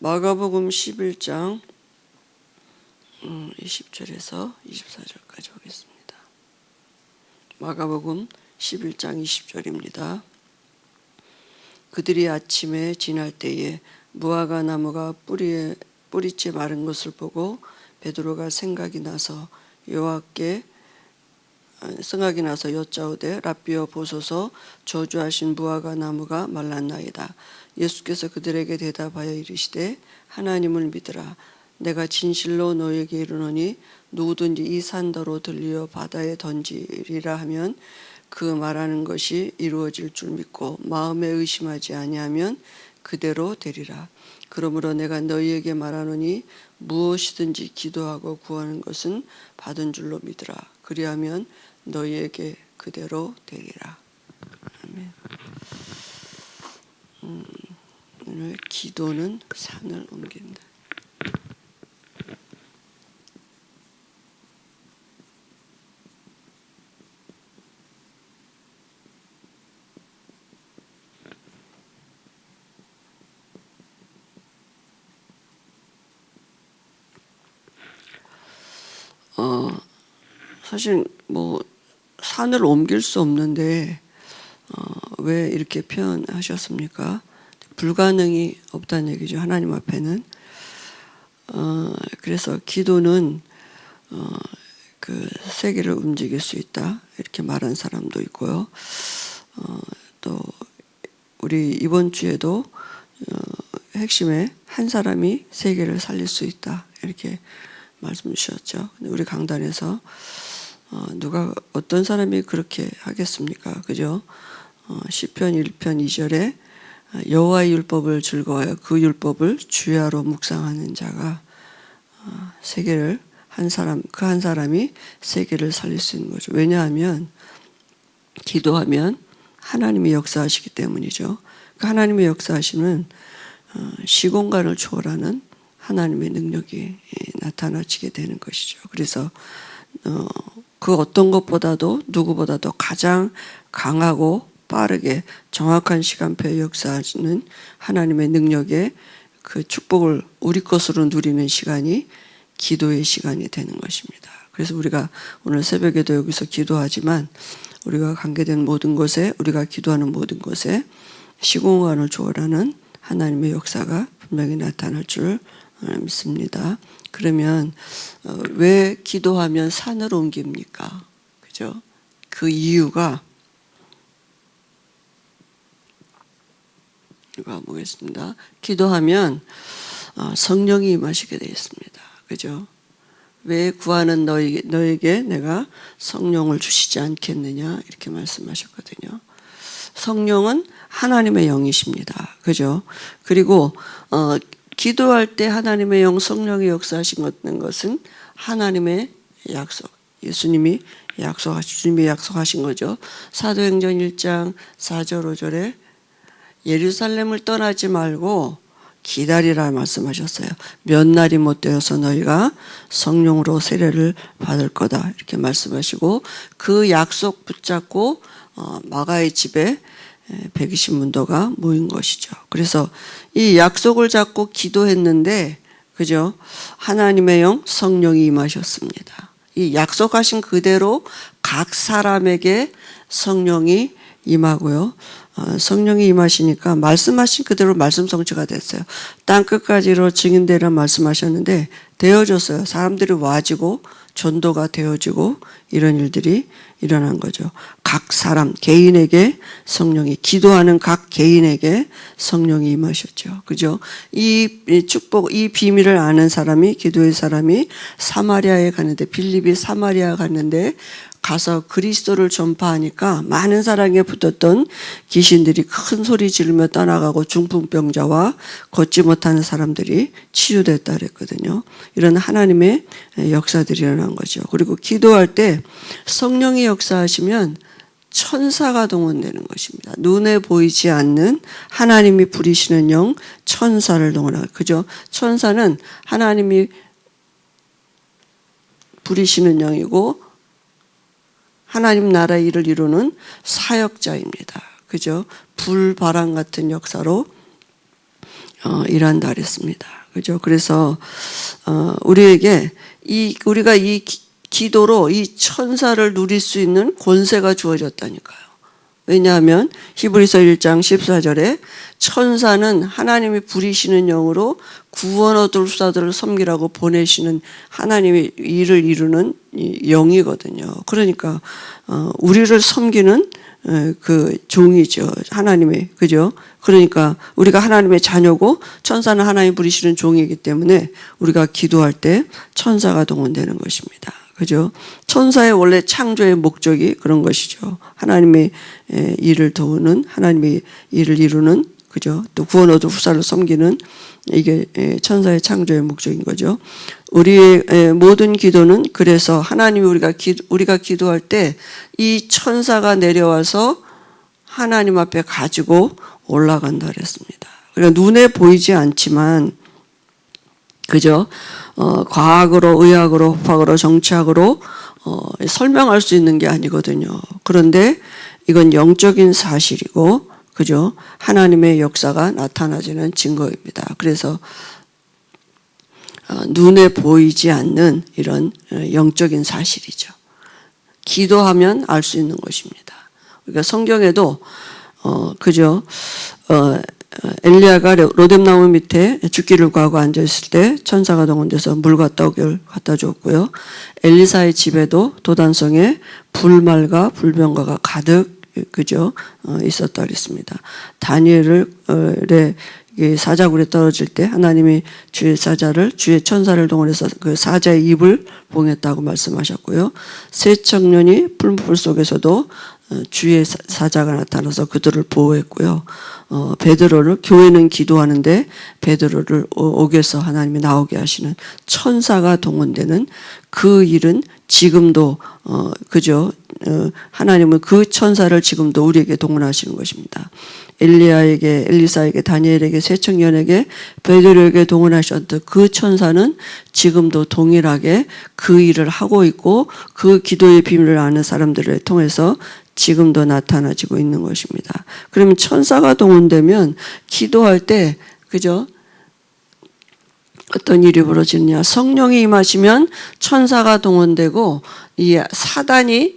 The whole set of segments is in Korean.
마가복음 11장 20절에서 24절까지 보겠습니다. 마가복음 11장 20절입니다. 그들이 아침에 지날 때에 무화과 나무가 뿌리째 마른 것을 보고 베드로가 생각이 나서 여짜오되 랍비여 보소서 저주하신 무화과 나무가 말랐나이다. 예수께서 그들에게 대답하여 이르시되 하나님을 믿으라. 내가 진실로 너에게 이르노니 누구든지 이 산더로 들리어 바다에 던지리라 하면 그 말하는 것이 이루어질 줄 믿고 마음에 의심하지 아니하면 그대로 되리라. 그러므로 내가 너희에게 말하노니 무엇이든지 기도하고 구하는 것은 받은 줄로 믿으라. 그리하면 너희에게 그대로 되리라. 아멘. 오늘 기도는 산을 옮긴다. 사실 산을 옮길 수 없는데 왜 이렇게 표현하셨습니까? 불가능이 없다는 얘기죠. 하나님 앞에는. 그래서 기도는 그 세계를 움직일 수 있다 이렇게 말한 사람도 있고요. 또 우리 이번 주에도 핵심에 한 사람이 세계를 살릴 수 있다 이렇게 말씀 주셨죠. 우리 강단에서 누가 어떤 사람이 그렇게 하겠습니까? 그죠? 시편 1편 2절에 여호와의 율법을 즐거워하여 그 율법을 주야로 묵상하는 자가 세계를 한 사람이 세계를 살릴 수 있는 거죠. 왜냐하면 기도하면 하나님이 역사하시기 때문이죠. 그 하나님의 역사하시는 시공간을 초월하는 하나님의 능력이 나타나지게 되는 것이죠. 그래서 그 어떤 것보다도 누구보다도 가장 강하고 빠르게 정확한 시간표에 역사하시는 하나님의 능력의 그 축복을 우리 것으로 누리는 시간이 기도의 시간이 되는 것입니다. 그래서 우리가 오늘 새벽에도 여기서 기도하지만 우리가 관계된 모든 것에 우리가 기도하는 모든 것에 시공간을 초월하는 하나님의 역사가 분명히 나타날 줄 믿습니다. 그러면 왜 기도하면 산을 옮깁니까? 그죠? 그 이유가 이거 보겠습니다. 기도하면 성령이 임하시게 되어 있습니다. 그죠? 왜 구하는 너에게 내가 성령을 주시지 않겠느냐 이렇게 말씀하셨거든요. 성령은 하나님의 영이십니다. 그죠? 그리고 기도할 때 하나님의 영 성령이 역사하신 것은 하나님의 약속, 예수님이 주님이 약속하신 거죠. 사도행전 1장 4절 5절에 예루살렘을 떠나지 말고 기다리라 말씀하셨어요. 몇 날이 못 되어서 너희가 성령으로 세례를 받을 거다 이렇게 말씀하시고 그 약속 붙잡고 마가의 집에 120문도가 모인 것이죠. 그래서 이 약속을 잡고 기도했는데 그죠? 하나님의 영 성령이 임하셨습니다. 이 약속하신 그대로 각 사람에게 성령이 임하고요. 성령이 임하시니까 말씀하신 그대로 말씀 성취가 됐어요. 땅끝까지로 증인되라 말씀하셨는데 되어졌어요. 사람들이 와지고 전도가 되어지고 이런 일들이 일어난 거죠. 각 사람 개인에게 성령이 기도하는 각 개인에게 성령이 임하셨죠. 그죠? 이 축복 이 비밀을 아는 사람이 기도의 사람이 사마리아에 갔는데 빌립이 사마리아 갔는데 가서 그리스도를 전파하니까 많은 사랑에 붙었던 귀신들이 큰 소리 지르며 떠나가고 중풍병자와 걷지 못하는 사람들이 치유됐다 그랬거든요. 이런 하나님의 역사들이 일어난 거죠. 그리고 기도할 때 성령이 역사하시면 천사가 동원되는 것입니다. 눈에 보이지 않는 하나님이 부리시는 영 천사를 동원하고 그죠? 천사는 하나님이 부리시는 영이고 하나님 나라의 일을 이루는 사역자입니다. 그죠? 불바람 같은 역사로 일한다 그랬습니다. 그죠? 그래서 우리에게 우리가 이 기도로 이 천사를 누릴 수 있는 권세가 주어졌다니까요. 왜냐하면 히브리서 1장 14절에 천사는 하나님이 부리시는 영으로 구원 얻을 자들을 섬기라고 보내시는 하나님의 일을 이루는 영이거든요. 그러니까 우리를 섬기는 그 종이죠. 하나님의, 그죠? 그러니까 우리가 하나님의 자녀고 천사는 하나님 부리시는 종이기 때문에 우리가 기도할 때 천사가 동원되는 것입니다. 그죠? 천사의 원래 창조의 목적이 그런 것이죠. 하나님의 일을 도우는, 하나님의 일을 이루는, 그죠? 또 구원 얻을 후사를 섬기는 이게 천사의 창조의 목적인 거죠. 우리의 모든 기도는 그래서 하나님이 우리가 기도할 때 이 천사가 내려와서 하나님 앞에 가지고 올라간다 그랬습니다. 그러니까 눈에 보이지 않지만, 그죠? 과학으로, 의학으로, 법학으로, 정치학으로 설명할 수 있는 게 아니거든요. 그런데 이건 영적인 사실이고, 그죠? 하나님의 역사가 나타나지는 증거입니다. 그래서 눈에 보이지 않는 이런 영적인 사실이죠. 기도하면 알 수 있는 것입니다. 그러니까 성경에도 그죠? 엘리야가 로뎀나무 밑에 죽기를 구하고 앉아있을 때 천사가 동원돼서 물과 떡을 갖다 줬고요. 엘리사의 집에도 도단성에 불말과 불병과가 가득, 그죠? 있었다 그랬습니다. 다니엘의 사자굴에 떨어질 때 하나님이 주의 천사를 동원해서 그 사자의 입을 봉했다고 말씀하셨고요. 세 청년이 풀무불 속에서도 주의 사자가 나타나서 그들을 보호했고요. 베드로를, 교회는 기도하는데 베드로를 옥에서 하나님이 나오게 하시는 천사가 동원되는 그 일은 지금도 그죠? 하나님은 그 천사를 지금도 우리에게 동원하시는 것입니다. 엘리야에게, 엘리사에게, 다니엘에게, 세 청년에게, 베드로에게 동원하셨던 그 천사는 지금도 동일하게 그 일을 하고 있고 그 기도의 비밀을 아는 사람들을 통해서 지금도 나타나지고 있는 것입니다. 그러면 천사가 동원되면 기도할 때, 그죠? 어떤 일이 벌어지느냐? 성령이 임하시면 천사가 동원되고 이 사단이,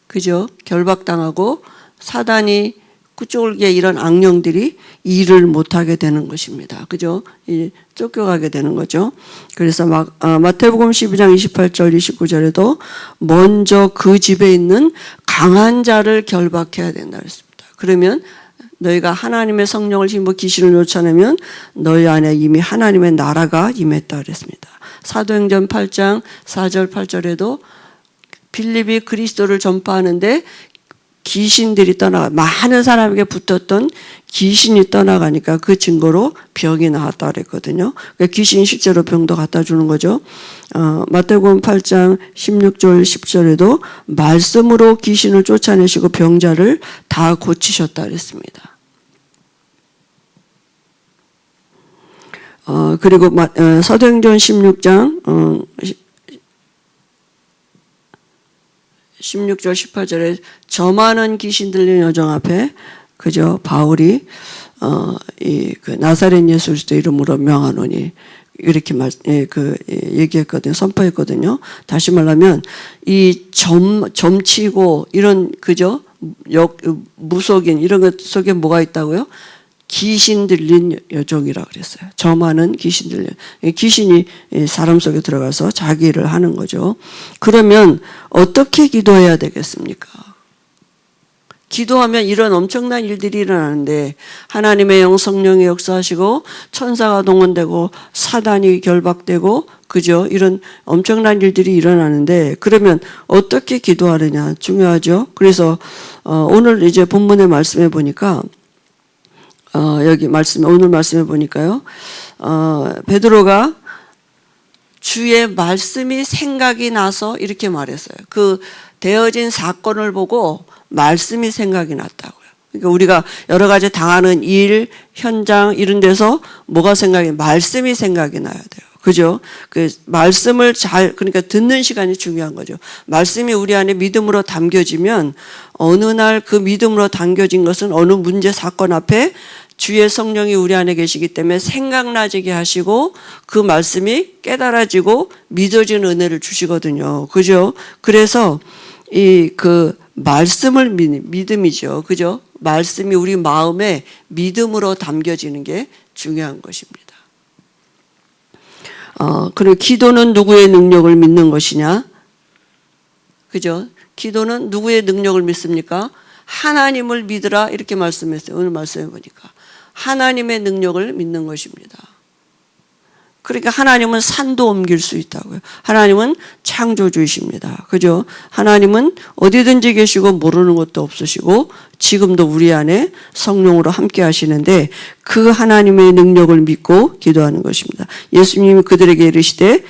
그죠? 결박당하고 사단이 쫓겨게 이런 악령들이 일을 못하게 되는 것입니다. 그죠? 쫓겨가게 되는 거죠. 그래서 마태복음 12장 28절 29절에도 먼저 그 집에 있는 강한 자를 결박해야 된다 그랬습니다. 그러면 너희가 하나님의 성령을 힘입어 귀신을 쫓아내면 너희 안에 이미 하나님의 나라가 임했다 그랬습니다. 사도행전 8장 4절 8절에도 빌립이 그리스도를 전파하는데 귀신들이 많은 사람에게 붙었던 귀신이 떠나가니까 그 증거로 병이 나았다 그랬거든요. 그러니까 귀신이 실제로 병도 갖다 주는 거죠. 마태복음 8장 16절 10절에도 말씀으로 귀신을 쫓아내시고 병자를 다 고치셨다 그랬습니다. 그리고 사도행전 16장 16절 18절에 저 많은 귀신 들린 여정 앞에 그저 바울이 그 나사렛 예수 그리스도 이름으로 명하노니 이렇게 얘기했거든요. 선포했거든요. 다시 말하면 이 점치고 이런 그저 무속인 이런 것 속에 뭐가 있다고요? 귀신 들린 여종이라 그랬어요. 저 많은 귀신 들린 귀신이 사람 속에 들어가서 자기 일을 하는 거죠. 그러면 어떻게 기도해야 되겠습니까? 기도하면 이런 엄청난 일들이 일어나는데 하나님의 영 성령이 역사하시고 천사가 동원되고 사단이 결박되고 그죠? 이런 엄청난 일들이 일어나는데 그러면 어떻게 기도하느냐 중요하죠. 그래서 오늘 이제 본문의 말씀에 보니까 오늘 말씀해 보니까요. 베드로가 주의 말씀이 생각이 나서 이렇게 말했어요. 그 되어진 사건을 보고 말씀이 생각이 났다고요. 그러니까 우리가 여러 가지 당하는 일, 현장 이런 데서 말씀이 생각이 나야 돼요. 그죠? 그 말씀을 그러니까 듣는 시간이 중요한 거죠. 말씀이 우리 안에 믿음으로 담겨지면 어느 날 그 믿음으로 담겨진 것은 어느 문제 사건 앞에 주의 성령이 우리 안에 계시기 때문에 생각나지게 하시고 그 말씀이 깨달아지고 믿어지는 은혜를 주시거든요. 그죠? 그래서 그 말씀을 믿음이죠. 그죠? 말씀이 우리 마음에 믿음으로 담겨지는 게 중요한 것입니다. 그리고 기도는 누구의 능력을 믿는 것이냐? 그죠? 기도는 누구의 능력을 믿습니까? 하나님을 믿으라 이렇게 말씀했어요. 오늘 말씀해 보니까 하나님의 능력을 믿는 것입니다. 그러니까 하나님은 산도 옮길 수 있다고요. 하나님은 창조주이십니다. 그죠? 하나님은 어디든지 계시고 모르는 것도 없으시고 지금도 우리 안에 성령으로 함께 하시는데 그 하나님의 능력을 믿고 기도하는 것입니다. 예수님이 그들에게 이르시되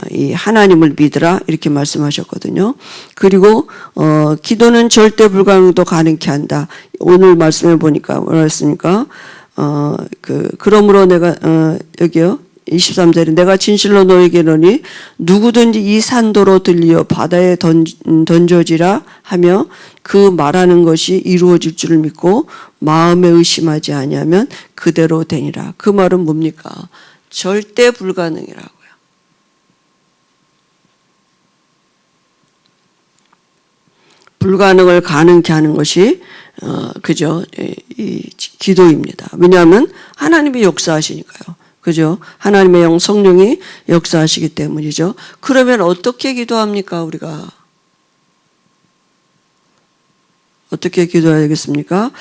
이 하나님을 믿으라 이렇게 말씀하셨거든요. 그리고 기도는 절대 불가능도 가능케 한다. 오늘 말씀해 보니까 뭐라 했습니까? 그러므로 내가 여기요. 23절에 내가 진실로 너에게 이르노니 누구든지 이 산도로 들려 바다에 던져지라 하며 그 말하는 것이 이루어질 줄을 믿고 마음에 의심하지 아니하면 그대로 되니라. 그 말은 뭡니까? 절대 불가능이라고요. 불가능을 가능케 하는 것이 그죠? 이 기도입니다. 왜냐하면 하나님이 역사하시니까요. 그죠? 하나님의 영 성령이 역사하시기 때문이죠. 그러면 어떻게 기도합니까, 우리가? 어떻게 기도해야 되겠습니까?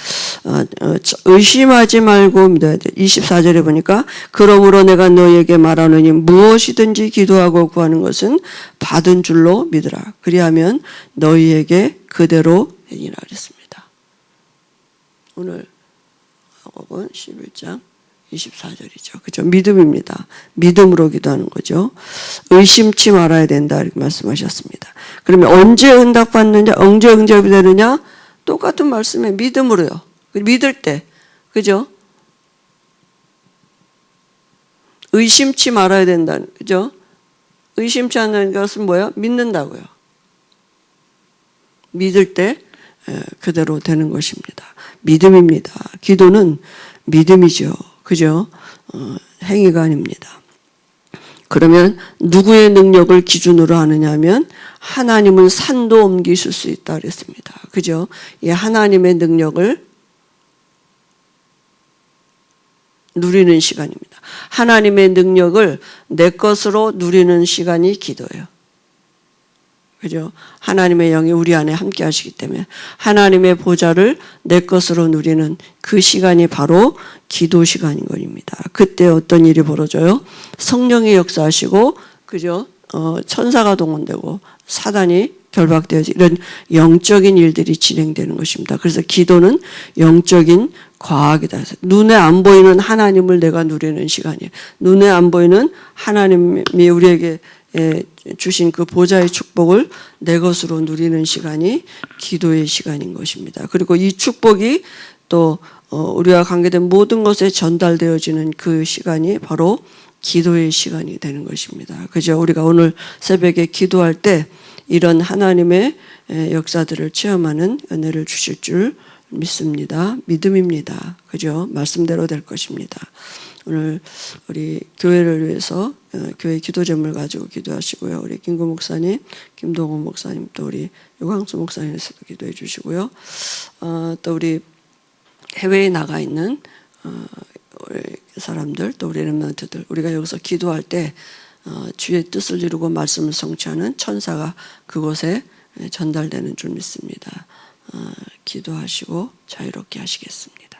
의심하지 말고 믿어야 돼. 24절에 보니까 그러므로 내가 너에게 말하노니 무엇이든지 기도하고 구하는 것은 받은 줄로 믿으라. 그리하면 너희에게 그대로 되리라 그랬습니다. 오늘 야고보는 11장 24절이죠. 그죠? 믿음입니다. 믿음으로 기도하는 거죠. 의심치 말아야 된다 이렇게 말씀하셨습니다. 그러면 언제 응답받느냐? 언제 응답이 되느냐? 똑같은 말씀에 믿음으로요. 믿을 때. 그죠? 의심치 말아야 된다. 그죠? 의심치 않는 것은 뭐예요? 믿는다고요. 믿을 때 그대로 되는 것입니다. 믿음입니다. 기도는 믿음이죠. 그죠? 행위가 아닙니다. 그러면 누구의 능력을 기준으로 하느냐 하면 하나님은 산도 옮기실 수 있다 그랬습니다. 그죠? 이 하나님의 능력을 누리는 시간입니다. 하나님의 능력을 내 것으로 누리는 시간이 기도예요. 그죠? 하나님의 영이 우리 안에 함께 하시기 때문에 하나님의 보좌를 내 것으로 누리는 그 시간이 바로 기도 시간인 겁니다. 그때 어떤 일이 벌어져요? 성령이 역사하시고, 그죠? 천사가 동원되고 사단이 결박되어지 이런 영적인 일들이 진행되는 것입니다. 그래서 기도는 영적인 과학이다. 눈에 안 보이는 하나님을 내가 누리는 시간이에요. 눈에 안 보이는 하나님이 우리에게 주신 그 보좌의 축복을 내 것으로 누리는 시간이 기도의 시간인 것입니다. 그리고 이 축복이 또 우리와 관계된 모든 것에 전달되어지는 그 시간이 바로 기도의 시간이 되는 것입니다. 그죠? 우리가 오늘 새벽에 기도할 때 이런 하나님의 역사들을 체험하는 은혜를 주실 줄 믿습니다. 믿음입니다. 그죠? 말씀대로 될 것입니다. 오늘 우리 교회를 위해서 교회 기도제물 가지고 기도하시고요. 우리 김구 목사님, 김동호 목사님, 또 우리 유광수 목사님께서도 기도해 주시고요. 또 우리 해외에 나가 있는 우리 사람들, 또 우리 렘넌트들, 우리가 여기서 기도할 때 주의 뜻을 이루고 말씀을 성취하는 천사가 그곳에 전달되는 줄 믿습니다. 기도하시고 자유롭게 하시겠습니다.